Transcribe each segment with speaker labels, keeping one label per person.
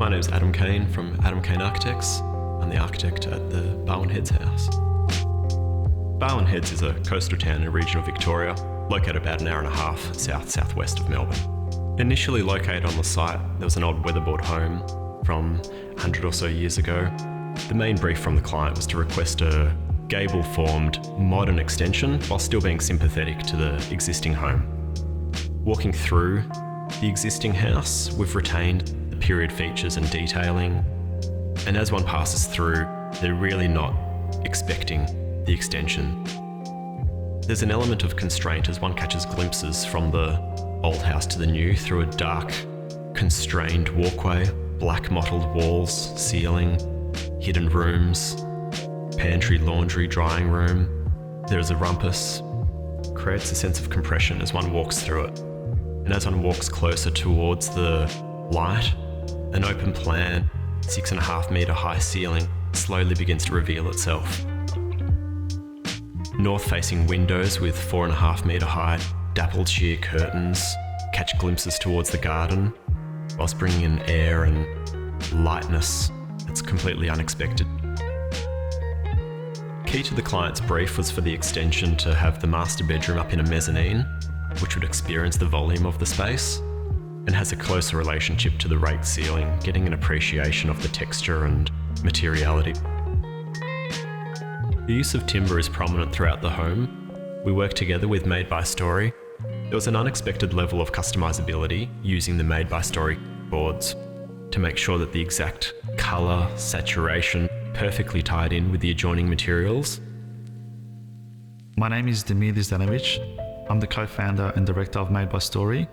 Speaker 1: My name's Adam Kane from Adam Kane Architects. I'm the architect at the Barwon Heads House. Barwon Heads is a coastal town in the region of Victoria, located about an hour and a half south-southwest of Melbourne. Initially located on the site, there was an old weatherboard home from 100 or so years ago. The main brief from the client was to request a gable-formed modern extension while still being sympathetic to the existing home. Walking through the existing house, we've retained the period features and detailing, and as one passes through, they're really not expecting the extension. There's an element of constraint as one catches glimpses from the old house to the new through a dark, constrained walkway, black mottled walls, ceiling, hidden rooms, pantry, laundry, drying room. There's a rumpus. Creates a sense of compression as one walks through it. And as one walks closer towards the light, an open plan, 6.5 metre high ceiling slowly begins to reveal itself. North-facing windows with 4.5 metre high dappled sheer curtains catch glimpses towards the garden, whilst bringing in air and lightness that's completely unexpected. Key to the client's brief was for the extension to have the master bedroom up in a mezzanine, which would experience the volume of the space, and has a closer relationship to the raked ceiling, getting an appreciation of the texture and materiality. The use of timber is prominent throughout the home. We work together with Made by Storey. There was an unexpected level of customizability using the Made by Storey boards to make sure that the exact colour, saturation, perfectly tied in with the adjoining materials.
Speaker 2: My name is Demir Zdanovic. I'm the co-founder and director of Made by Storey.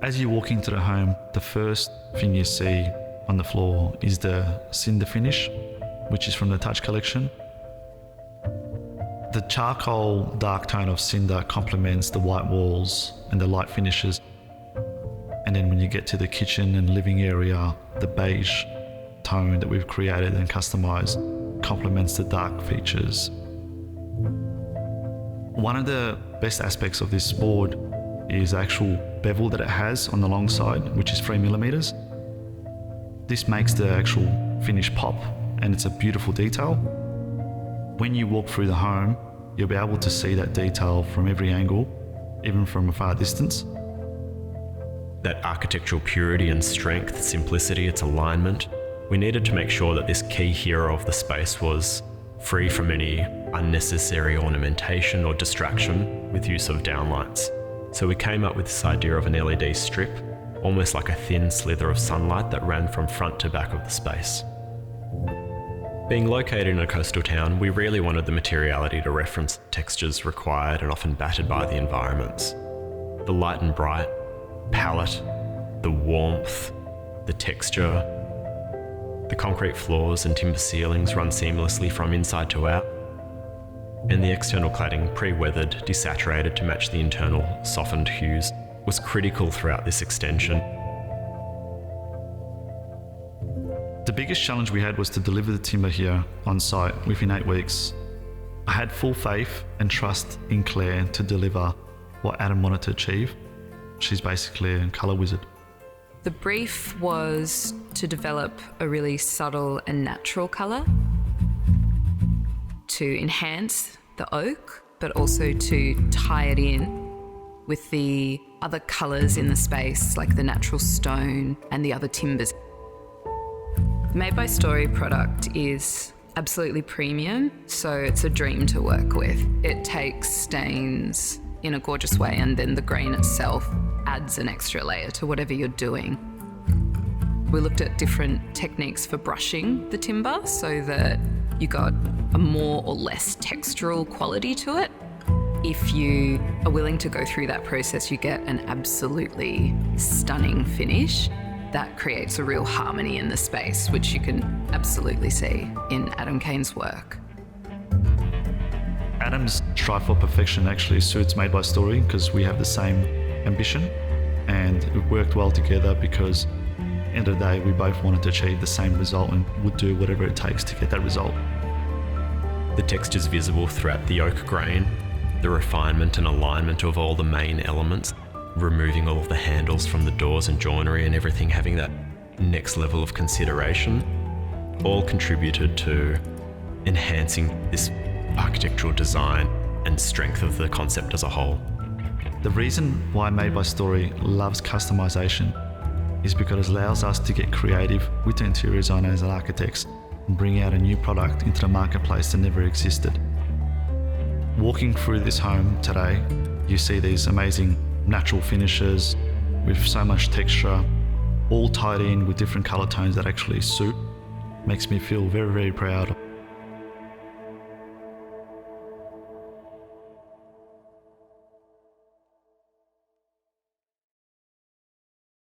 Speaker 2: As you walk into the home, the first thing you see on the floor is the cinder finish, which is from the Touch collection. The charcoal dark tone of cinder complements the white walls and the light finishes. And then when you get to the kitchen and living area, the beige tone that we've created and customized complements the dark features. One of the best aspects of this board is the actual bevel that it has on the long side, which is 3mm. This makes the actual finish pop, and it's a beautiful detail. When you walk through the home, you'll be able to see that detail from every angle, even from a far distance.
Speaker 1: That architectural purity and strength, simplicity, its alignment. We needed to make sure that this key hero of the space was free from any unnecessary ornamentation or distraction with use of downlights. So we came up with this idea of an LED strip, almost like a thin slither of sunlight that ran from front to back of the space. Being located in a coastal town, we really wanted the materiality to reference textures required and often battered by the environments. The light and bright, palette, the warmth, the texture. The concrete floors and timber ceilings run seamlessly from inside to out, and the external cladding, pre-weathered, desaturated to match the internal softened hues, was critical throughout this extension.
Speaker 2: The biggest challenge we had was to deliver the timber here on site within 8 weeks. I had full faith and trust in Claire to deliver what Adam wanted to achieve. She's basically a colour wizard.
Speaker 3: The brief was to develop a really subtle and natural colour to enhance the oak, but also to tie it in with the other colours in the space, like the natural stone and the other timbers. Made by Storey product is absolutely premium, so it's a dream to work with. It takes stains in a gorgeous way, and then the grain itself adds an extra layer to whatever you're doing. We looked at different techniques for brushing the timber so that you got a more or less textural quality to it. If you are willing to go through that process, you get an absolutely stunning finish that creates a real harmony in the space, which you can absolutely see in Adam Kane's work.
Speaker 2: Adam's strive for perfection actually suits Made by Storey because we have the same ambition, and it worked well together because at the end of the day, we both wanted to achieve the same result and would do whatever it takes to get that result.
Speaker 1: The texture's visible throughout the oak grain, the refinement and alignment of all the main elements, removing all of the handles from the doors and joinery and everything, having that next level of consideration, all contributed to enhancing this architectural design and strength of the concept as a whole.
Speaker 2: The reason why Made by Storey loves customization is because it allows us to get creative with the interior designers and architects and bring out a new product into the marketplace that never existed. Walking through this home today, you see these amazing natural finishes with so much texture, all tied in with different color tones that actually suit. Makes me feel very, very proud